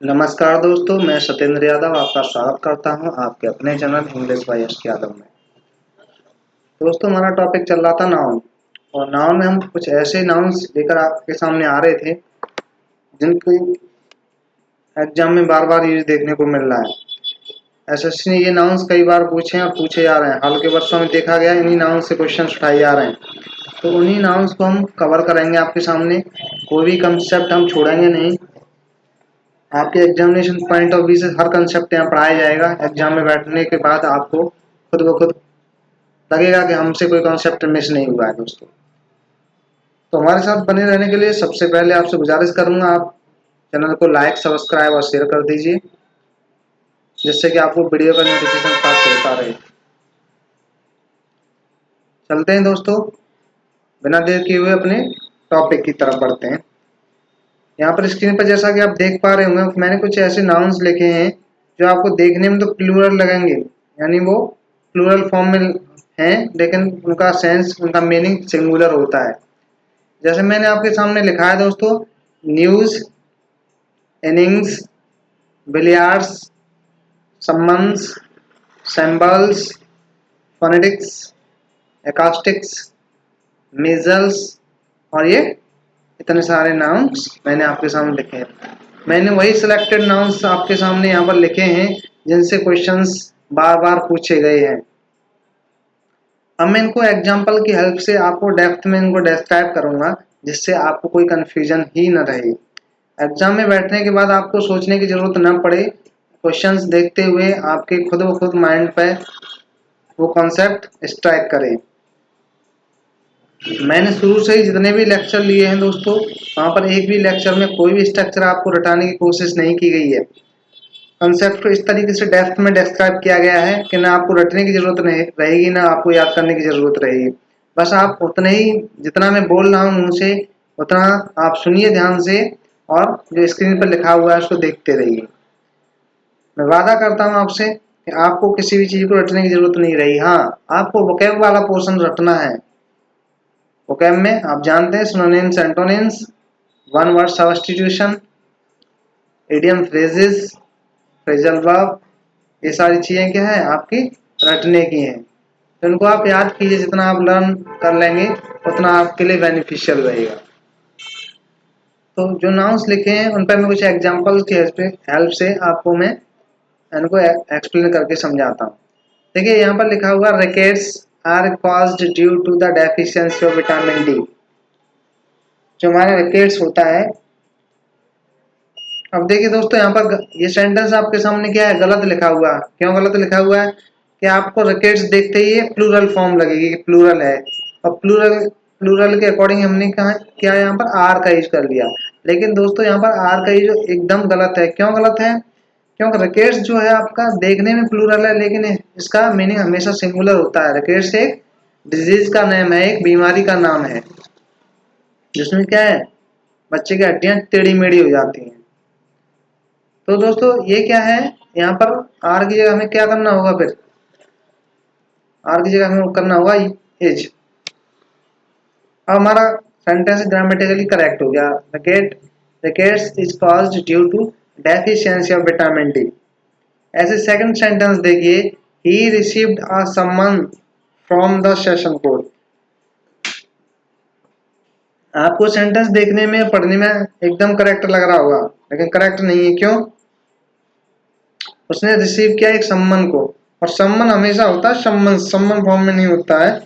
नमस्कार दोस्तों, मैं सत्येंद्र यादव आपका स्वागत करता हूं आपके अपने channel English by S Yadav में। दोस्तों, हमारा टॉपिक चल रहा था नाउन। और नाउन में हम कुछ ऐसे नाउन्स लेकर आपके सामने आ रहे थे जिनकी एग्जाम में बार बार यूज देखने को मिल रहा है। एसएससी ने ये नाउन्स कई बार पूछे और पूछे जा रहे हैं। हाल के वर्षों में देखा गया इन्हीं नाउन से क्वेश्चन उठाए जा रहे हैं, तो उन्हीं नाउन्स को हम कवर करेंगे आपके सामने। कोई भी कंसेप्ट हम छोड़ेंगे नहीं। आपके एग्जामिनेशन पॉइंट ऑफ व्यू से हर कंसेप्ट यहाँ पढ़ाया जाएगा। एग्जाम में बैठने के बाद आपको खुद ब खुद लगेगा कि हमसे कोई कॉन्सेप्ट मिस नहीं हुआ है दोस्तों। तो हमारे साथ बने रहने के लिए सबसे पहले आपसे गुजारिश करूंगा, आप चैनल को लाइक, सब्सक्राइब और शेयर कर दीजिए, जिससे कि आपको वीडियो का नोटिफिकेशन प्राप्त होता रहे। चलते हैं दोस्तों, बिना देर किए हुए अपने टॉपिक की तरफ बढ़ते हैं। यहाँ पर स्क्रीन पर जैसा कि आप देख पा रहे होंगे, मैंने कुछ ऐसे नाउन्स लिखे हैं जो आपको देखने में तो प्लूरल लगेंगे, यानी वो प्लूरल फॉर्म में हैं, लेकिन उनका सेंस, उनका मीनिंग सिंगुलर होता है। जैसे मैंने आपके सामने लिखा है दोस्तों, news, innings, billiards, summons, shambles, phonetics, acoustics, measles, और ये इतने सारे नाउन्स मैंने आपके सामने लिखे हैं। मैंने वही सिलेक्टेड नाउन्स आपके सामने यहाँ पर लिखे हैं जिनसे क्वेश्चंस बार बार पूछे गए हैं। अब मैं इनको एग्जाम्पल की हेल्प से आपको डेप्थ में इनको डिस्क्राइब करूंगा, जिससे आपको कोई कंफ्यूजन ही न रहे। एग्जाम में बैठने के बाद आपको सोचने की जरूरत न पड़े, क्वेश्चंस देखते हुए आपके खुद ब खुद माइंड पे वो कॉन्सेप्ट स्ट्राइक करे। मैंने शुरू से ही जितने भी लेक्चर लिए हैं दोस्तों, वहाँ पर एक भी लेक्चर में कोई भी स्ट्रक्चर आपको रटाने की कोशिश नहीं की गई है। कंसेप्ट को इस तरीके से डेप्थ में डिस्क्राइब किया गया है कि ना आपको रटने की जरूरत नहीं रहेगी, ना आपको याद करने की जरूरत रहेगी। बस आप उतने ही, जितना मैं बोल रहा हूँ मुँह से, उतना आप सुनिए ध्यान से, और जो स्क्रीन पर लिखा हुआ है उसको देखते रहिए। मैं वादा करता हूँ आपसे कि आपको किसी भी चीज़ को रटने की जरूरत नहीं रही। हाँ, आपको वोकैब वाला पोर्शन रटना है। वोकैब में आप जानते हैं synonyms, antonyms, one word substitution, idiom, phrases, phrasal verb, ये सारी चीज़ें क्या है आपकी रटने की हैं। तो इनको आप याद कीजिए, जितना आप लर्न कर लेंगे उतना आपके लिए बेनिफिशियल रहेगा। तो जो नाउन्स लिखे हैं उन पर मैं कुछ एग्जांपल की हेल्प से आपको मैं इनको एक्सप्लेन करके समझाता हूँ। देखिए, यहाँ पर लिखा हुआ rickets are caused due to the deficiency of vitamin D. जो हमारा रिकेट्स होता है, अब देखिए दोस्तों, यहाँ पर ये सेंटेंस आपके सामने क्या है, गलत लिखा हुआ है। क्यों गलत लिखा हुआ है? कि आपको रिकेट्स देखते ही प्लूरल फॉर्म लगेगी कि प्लूरल है, और प्लूरल प्लूरल के अकॉर्डिंग हमने कहा क्या, यहाँ पर आर का यूज कर लिया। लेकिन दोस्तों, यहाँ पर आर का यूज एकदम गलत है। क्यों गलत है? क्योंकि रिकेट्स जो है आपका देखने में प्लूरल है, लेकिन इसका मीनिंग हमेशा सिंगुलर होता है। रिकेट्स एक डिजीज का नाम है, एक बीमारी का नाम है, जिसमें क्या है, बच्चे की हड्डियां टेढ़ी मेढ़ी हो जाती हैं। तो दोस्तों, ये क्या है, यहाँ पर आर की जगह हमें क्या करना होगा, फिर आर की जगह हमें करना होगा एज। अब हमारा सेंटेंस ग्रामेटिकली करेक्ट हो गया। Rickets is caused due to deficiency of vitamin D. ऐसे सेकंड सेंटेंस देखिए, ही received a summon from the session court. आपको सेंटेंस देखने में, पढ़ने में एकदम करेक्ट लग रहा होगा, लेकिन करेक्ट नहीं है। क्यों? उसने रिसीव किया एक सम्मन को, और सम्मन हमेशा होता है सम्मन, सम्मन फॉर्म में नहीं होता है।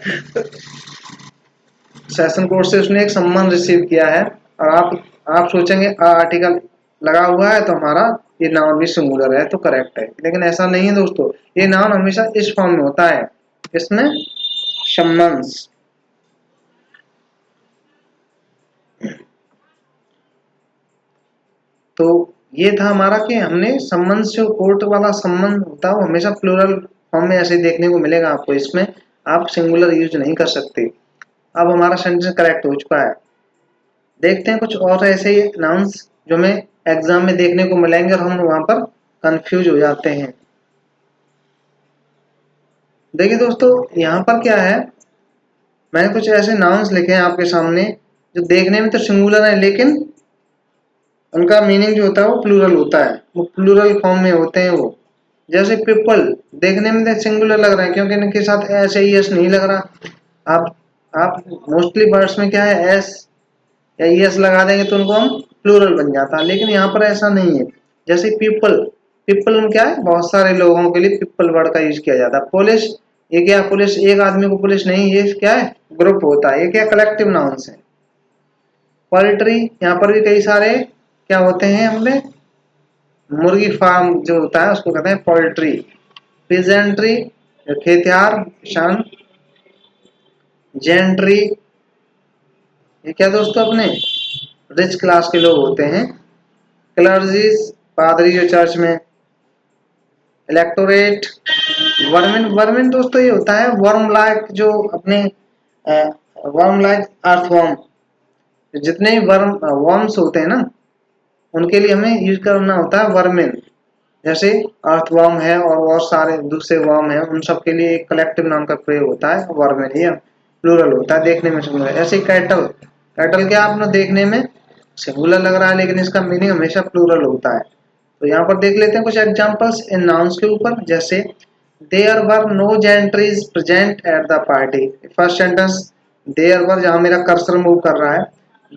सेशन कोड से उसने एक सम्मन रिसीव किया है। और आप सोचेंगे आर्टिकल लगा हुआ है तो हमारा ये नाउन भी सिंगुलर है, तो करेक्ट है। लेकिन ऐसा नहीं है दोस्तों, ये नाउन हमेशा इस फॉर्म में होता है, इसमें सम्मन्स। तो ये था हमारा कि हमने सम्मन से, कोर्ट वाला सम्मन होता है वो हमेशा प्लूरल फॉर्म में ऐसे देखने को मिलेगा आपको, इसमें आप सिंगुलर यूज नहीं कर सकते। अब हमारा सेंटेंस करेक्ट हो चुका है। देखते हैं कुछ और ऐसे ही नाउन्स जो हमें एग्जाम में देखने को मिलेंगे और हम वहां पर कंफ्यूज हो जाते हैं। देखिए दोस्तों, यहाँ पर क्या है, मैंने कुछ ऐसे नाउन्स लिखे हैं आपके सामने जो देखने में तो सिंगुलर है, लेकिन उनका मीनिंग जो होता है वो प्लूरल होता है, वो प्लूरल फॉर्म में होते हैं वो। जैसे पीपल देखने में सिंगुलर लग रहा है क्योंकि इनके साथ एस या एस नहीं लग रहा। आप मोस्टली वर्ड्स में क्या है, एस या एस लगा देंगे तो उनको हम प्लूरल बन जाता है, लेकिन यहाँ पर ऐसा नहीं है। जैसे पीपल, पीपल में क्या है, बहुत सारे लोगों के लिए पीपल वर्ड का यूज किया जाता है। पुलिस, ये क्या, पुलिस एक आदमी को पुलिस नहीं, ये क्या है, ग्रुप होता है, ये क्या कलेक्टिव नाउन्स है। पोल्ट्री, यहाँ पर भी कई सारे क्या होते हैं हमें, मुर्गी फार्म जो होता है उसको कहते हैं पोल्ट्री। पिजेंट्री, खेतिहार, किसान। जेंट्री, ये क्या दोस्तों, अपने रिच क्लास के लोग होते हैं। क्लर्जीज, पादरी जो चर्च में। इलेक्टोरेट, वर्मिन, वर्मिन दोस्तों ये होता है वर्म लाइक, जो अपने वर्म लाइक अर्थवर्म, जितने वर्म वर्म्स होते हैं ना उनके लिए हमें यूज करना होता है वर्मिन। जैसे अर्थवर्म है और बहुत सारे दूसरे वर्म है, उन सब के लिए एक कलेक्टिव नाम का प्रयोग होता है वर्मिन, ये प्लूरल होता है, देखने में सिंगुलर। ऐसे कैटल, कैटल क्या आपने देखने में सिंगुलर लग रहा है लेकिन इसका मीनिंग हमेशा प्लूरल होता है। तो यहाँ पर देख लेते हैं कुछ एग्जांपल्स इन नाउन्स के ऊपर। जैसे there were no gentries present at the party. First sentence, there were, जहां मेरा कर्सर मूव कर रहा है,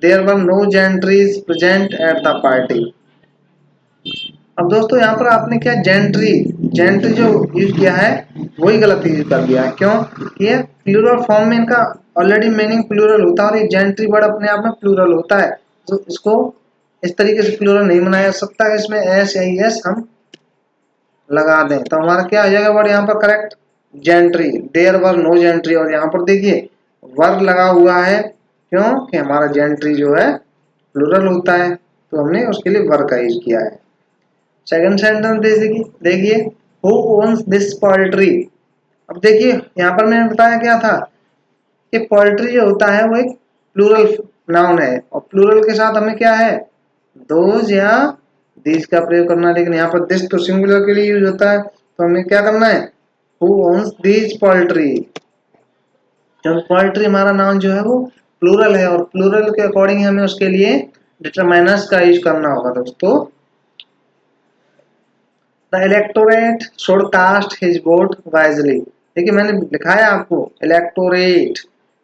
there were no gentries present at the party. अब दोस्तों यहाँ पर आपने क्या, जेंट्री, जेंट्री जो यूज किया है वही गलत यूज कर दिया है। क्यों, ये प्लूरल फॉर्म में इनका ऑलरेडी मीनिंग प्लूरल होता है और ये जेंट्री वर्ड अपने आप में प्लूरल होता है, तो इसको इस तरीके से प्लूरल नहीं बनाया जा सकता है। इसमें एस या एस हम लगा दें तो हमारा क्या आ जाएगा वर्ड यहाँ पर correct, gentry. There were no gentry, और यहाँ पर देखिए वर लगा हुआ है, क्यों कि हमारा जेंट्री जो है प्लूरल होता है, तो हमने उसके लिए वर का यूज किया है। सेकंड सेंटेंस देखिए, हु ओन्स दिस पोल्ट्री। अब देखिए यहाँ पर मैंने बताया क्या था कि पोल्ट्री जो होता है वो एक प्लूरल नाउन है, और प्लूरल के साथ हमें क्या है, दोज या दीज का प्रयोग करना है। लेकिन यहाँ पर दिस तो सिंगुलर के लिए यूज होता है, तो हमें क्या करना है, हु ओन्स दीज पोल्ट्री। जब पोल्ट्री हमारा नाउन जो है वो प्लूरल है, और प्लूरल के अकॉर्डिंग हमें उसके लिए डिटरमाइनर्स का यूज करना होगा दोस्तों। The electorate should cast his vote wisely. देखिए मैंने लिखा है आपको इलेक्टोरेट,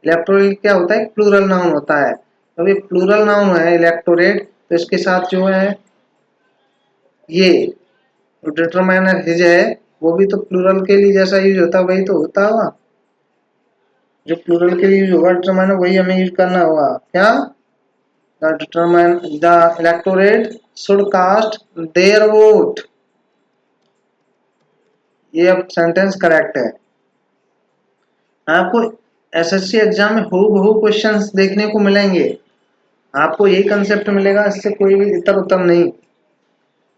इलेक्टोरेट क्या होता है, प्लूरल नाउन होता है, तो ये प्लूरल नाउन है इलेक्टोरेट, तो इसके साथ जो है ये डिटरमाइनर हिज है, वो भी तो प्लूरल के लिए जैसा यूज होता है वही तो होता होगा, जो प्लूरल के लिए यूज होगा डिटरमाइनर वही हमें यूज करना होगा। क्या, the electorate should cast their vote, ये अब सेंटेंस करेक्ट है। आपको एसएससी एग्जाम में हूबहू क्वेश्चंस देखने को मिलेंगे, आपको यही कंसेप्ट मिलेगा, इससे कोई भी इतर उत्तम नहीं।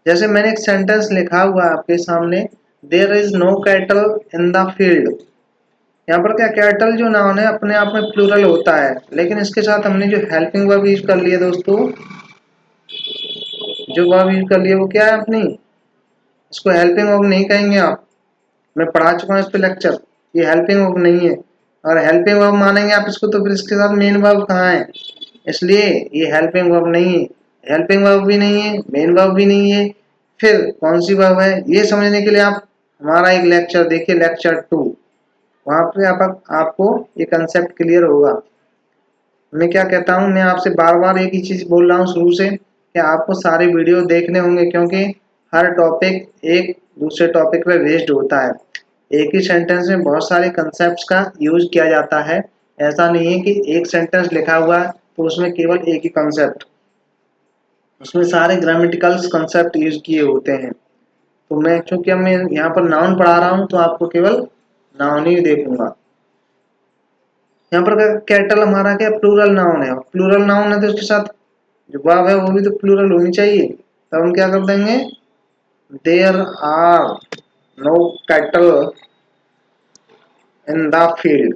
जैसे मैंने एक सेंटेंस लिखा हुआ है आपके सामने, there is no cattle in the field. यहाँ पर क्या, कैटल जो नाउन है अपने आप में प्लूरल होता है, लेकिन इसके साथ हमने जो हेल्पिंग वर्ब यूज कर लिया दोस्तों, जो वर्ब यूज कर लिया वो क्या है अपनी, इसको हेल्पिंग वर्ब नहीं कहेंगे आप, मैं पढ़ा चुका हूँ इस पे लेक्चर, ये हेल्पिंग वर्ब नहीं है। और हेल्पिंग वर्ब मानेंगे आप इसको तो फिर इसके साथ मेन वर्ब कहाँ है, इसलिए ये हेल्पिंग वर्ब नहीं है, हेल्पिंग वर्ब भी नहीं है, मेन वर्ब भी नहीं है, फिर कौन सी वर्ब है, ये समझने के लिए आप हमारा एक लेक्चर देखिए, लेक्चर 2, वहां पे आपको ये कंसेप्ट क्लियर होगा। मैं क्या कहता हूँ, मैं आपसे बार बार एक ही चीज बोल रहा हूँ शुरू से कि आपको सारे वीडियो देखने होंगे, क्योंकि हर टॉपिक एक दूसरे टॉपिक पे बेस्ड होता है। एक ही सेंटेंस में बहुत सारे कंसेप्ट्स का यूज किया जाता है, ऐसा नहीं है कि एक सेंटेंस लिखा हुआ है तो उसमें केवल एक ही कंसेप्ट, उसमें सारे ग्रामेटिकल्स कंसेप्ट यूज किए होते हैं। तो मैं चूंकि मैं यहाँ पर नाउन पढ़ा रहा हूँ तो आपको केवल नाउन ही देखूंगा। यहाँ पर कैटल हमारा क्या, प्लूरल नाउन है, प्लूरल नाउन है तो उसके साथ जो वर्ब है वो भी तो प्लूरल होनी चाहिए, तब हम क्या कर देंगे, there are no cattle in the field.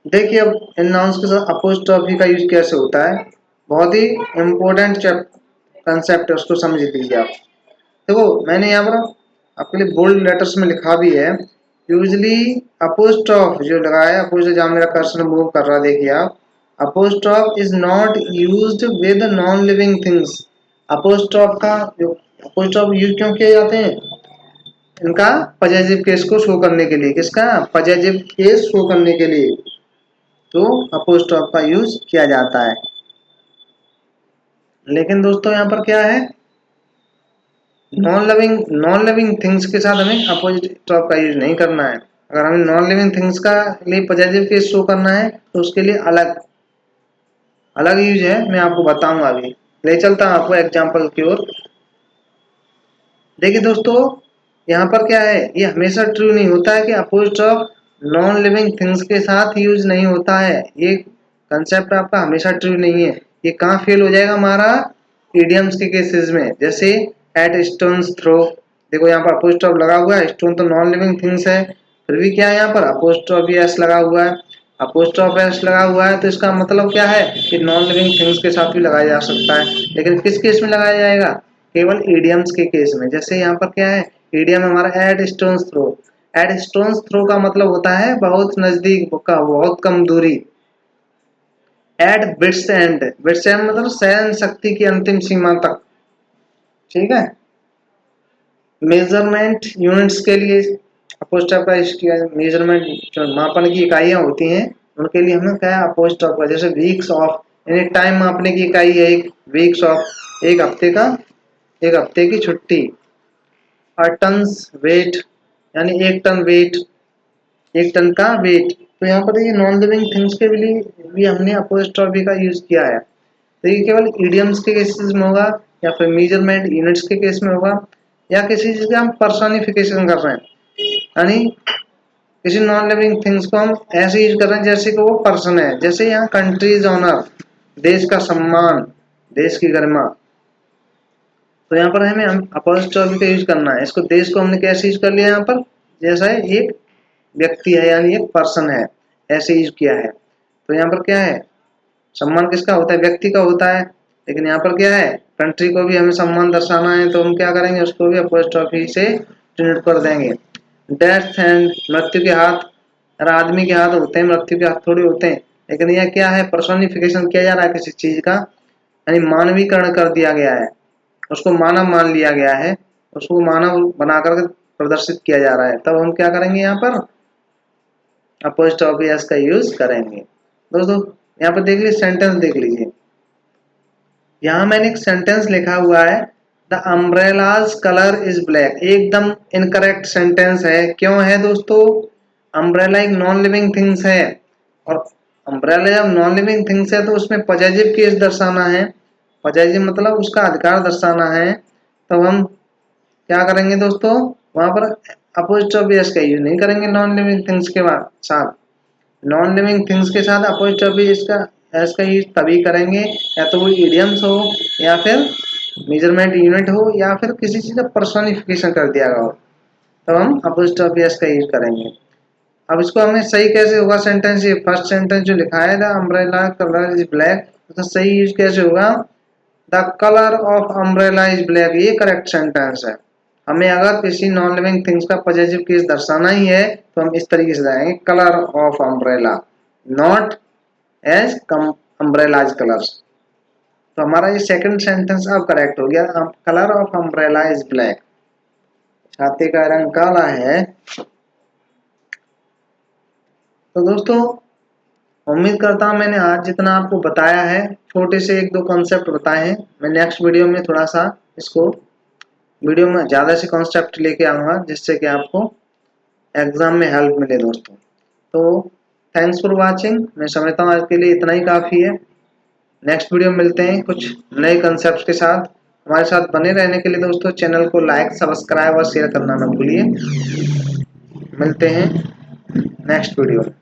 देखिए अब इन नाउन्स के साथ अपोस्ट्रोफी का यूज कैसे होता है, बहुत ही इंपॉर्टेंट कंसेप्ट है, उसको समझ लीजिए आप। देखो मैंने यहाँ पर आपके लिए बोल्ड लेटर्स में लिखा भी है, यूजली अपोस्ट्रोफ जो लगाया, अपोज जहाँ मेरा कर्सर मूव कर रहा है देखिए आप, apostrophe is not used with non living things. Apostrophe use क्यों किए जाते हैं? इनका पॉजिटिव केस को शो करने के लिए। किसका? पॉजिटिव केस शो करने के लिए तो अपोस्ट्रोफ का यूज किया जाता है। लेकिन दोस्तों यहाँ पर क्या है, नॉन लिविंग थिंग्स के साथ हमें अपोस्ट्रोफ का यूज नहीं करना है। अगर हमें नॉन लिविंग थिंग्स का लिए पॉजिटिव केस शो करना है तो उसके लिए अलग अलग यूज है, मैं आपको बताऊंगा अभी। ले चलता हूं आपको एग्जांपल की ओर। देखिए दोस्तों, यहाँ पर क्या है, ये हमेशा ट्रू नहीं होता है कि अपोस्ट्रोफ नॉन लिविंग थिंग्स के साथ यूज नहीं होता है। ये कंसेप्ट आपका हमेशा ट्रू नहीं है। ये कहाँ फेल हो जाएगा हमारा? इडियम्स के केसेस में, जैसे एट स्टोन्स थ्रो। देखो यहाँ पर अपोस्ट्रोफ लगा हुआ है, स्टोन तो नॉन लिविंग थिंग्स है, फिर भी क्या है यहाँ पर अपोस्ट्रोफ एस लगा हुआ है। अपोस्ट्रोफ एस लगा हुआ है तो इसका मतलब क्या है कि नॉन लिविंग थिंग्स के साथ भी लगाया जा सकता है। लेकिन किस केस में लगाया जाएगा? केवल ईडियम्स के केस में। जैसे यहाँ पर क्या है, ईडियम हमारा at stone's throw. At stone's throw का मतलब होता है बहुत नजदीक का, बहुत कम दूरी। At wits end, wits end मतलब सहन शक्ति की अंतिम सीमा तक। ठीक है। मेजरमेंट यूनिट्स के लिए अपोस्ट्रोफ का यूज किया। मेजरमेंट जो मापन की इकाइयां होती हैं उनके लिए हमें क्या है अपोस्ट्रोफ का। जैसे वीक्स ऑफ, यानी टाइम मापने की इकाई है एक वीक्स ऑफ, एक हफ्ते का, एक हफ्ते की छुट्टी। और टन्स वेट, यानी एक टन वेट, एक टन का वेट। तो यहाँ पर ये नॉन लिविंग थिंग्स के लिए भी हमने अपोस्ट्रोफी का यूज किया है। तो ये केवल इडियम्स के केसेस में होगा, या फिर मेजरमेंट यूनिट्स के केस में होगा, या किसी चीज का हम पर्सोनिफिकेशन कर रहे हैं, यानी किसी नॉन लिविंग थिंग्स को हम ऐसे यूज कर रहे हैं जैसे कि वो पर्सन है। जैसे यहाँ कंट्रीज ऑनर, देश का सम्मान, देश की गरिमा। तो यहाँ पर हमें हम अपोस्ट्रोफी का यूज करना है। इसको देश को हमने कैसे यूज कर लिया यहाँ पर, जैसा है एक व्यक्ति है यानी एक पर्सन है, ऐसे यूज किया है। तो यहाँ पर क्या है, सम्मान किसका होता है? व्यक्ति का होता है। लेकिन यहाँ पर क्या है, कंट्री को भी हमें सम्मान दर्शाना है तो हम क्या करेंगे, उसको भी अपोस्ट्रोफी से डिनोट कर देंगे। डेथ हैंड, मृत्यु के हाथ। अरे आदमी के हाथ होते हैं, मृत्यु के हाथ थोड़ी होते हैं। लेकिन यह क्या है, पर्सोनिफिकेशन किया जा रहा है किसी चीज का, यानी मानवीकरण कर दिया गया है, उसको मानव मान लिया गया है, उसको मानव बनाकर प्रदर्शित किया जा रहा है। तब हम क्या करेंगे, यहाँ पर अपोस्ट्रोफी एस का यूज करेंगे। दोस्तों यहाँ पर देख लीजिए, सेंटेंस देख लीजिए। यहाँ मैंने एक सेंटेंस लिखा हुआ है, the umbrellas colour is black. एकदम इनकरेक्ट सेंटेंस है। क्यों है दोस्तों? अम्ब्रेला एक नॉन लिविंग थिंग्स है, और अम्ब्रेला जब नॉन लिविंग थिंग्स है तो उसमें पॉजिटिव केस दर्शाना है। पॉजिटिव मतलब उसका अधिकार दर्शाना है। तब हम क्या करेंगे दोस्तों, वहां पर अपोस्ट्रोफी एस का यूज नहीं करेंगे नॉन लिविंग थिंग्स के साथ। नॉन लिविंग थिंग्स के साथ अपोस्ट्रोफी इसका एस का यूज तभी करेंगे या तो वो इडियम्स हो, या फिर मेजरमेंट यूनिट हो, या फिर किसी चीज का पर्सोनिफिकेशन कर दिया गया हो, तब हम अपोस्ट्रोफी एस का यूज करेंगे। अब इसको हमें सही कैसे होगा सेंटेंस, ये फर्स्ट सेंटेंस जो लिखा है the umbrella colour is black, उसका सही यूज कैसे होगा? The colour of umbrella is black, ये करेक्ट सेंटेंस है। हमें अगर किसी नॉन लिविंग थिंग्स का पॉजिटिव केस दर्शाना ही है तो हम इस तरीके से जाएंगे, colour of umbrella, not as umbrella's colours. तो हमारा ये सेकंड सेंटेंस अब करेक्ट हो गया, colour of umbrella is black, छाते का रंग काला है। तो दोस्तों उम्मीद करता हूँ मैंने आज जितना आपको बताया है, छोटे से एक दो कॉन्सेप्ट बताए हैं। मैं नेक्स्ट वीडियो में थोड़ा सा इसको वीडियो में ज़्यादा से कॉन्सेप्ट लेके आऊँगा जिससे कि आपको एग्जाम में हेल्प मिले दोस्तों। तो थैंक्स फॉर वाचिंग। मैं समझता हूँ आज के लिए इतना ही काफ़ी है। नेक्स्ट वीडियो में मिलते हैं कुछ नए कंसेप्ट के साथ। हमारे साथ बने रहने के लिए दोस्तों चैनल को लाइक, सब्सक्राइब और शेयर करना ना भूलिए। मिलते हैं नेक्स्ट वीडियो में।